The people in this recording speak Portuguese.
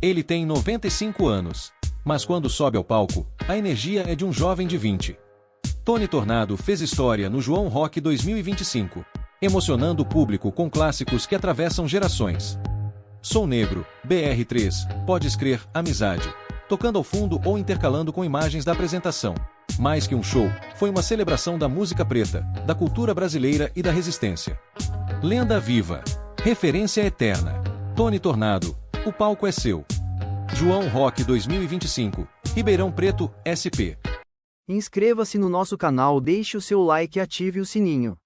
Ele tem 95 anos. Mas quando sobe ao palco, a energia é de um jovem de 20. Tony Tornado fez história no João Rock 2025, emocionando o público com clássicos que atravessam gerações. Sou Negro, BR3, Podes Crer, Amizade, tocando ao fundo ou intercalando com imagens da apresentação. Mais que um show, foi uma celebração da música preta, da cultura brasileira e da resistência. Lenda viva, referência eterna. Tony Tornado, o palco é seu. João Rock 2025, Ribeirão Preto, SP. Inscreva-se no nosso canal, deixe o seu like e ative o sininho.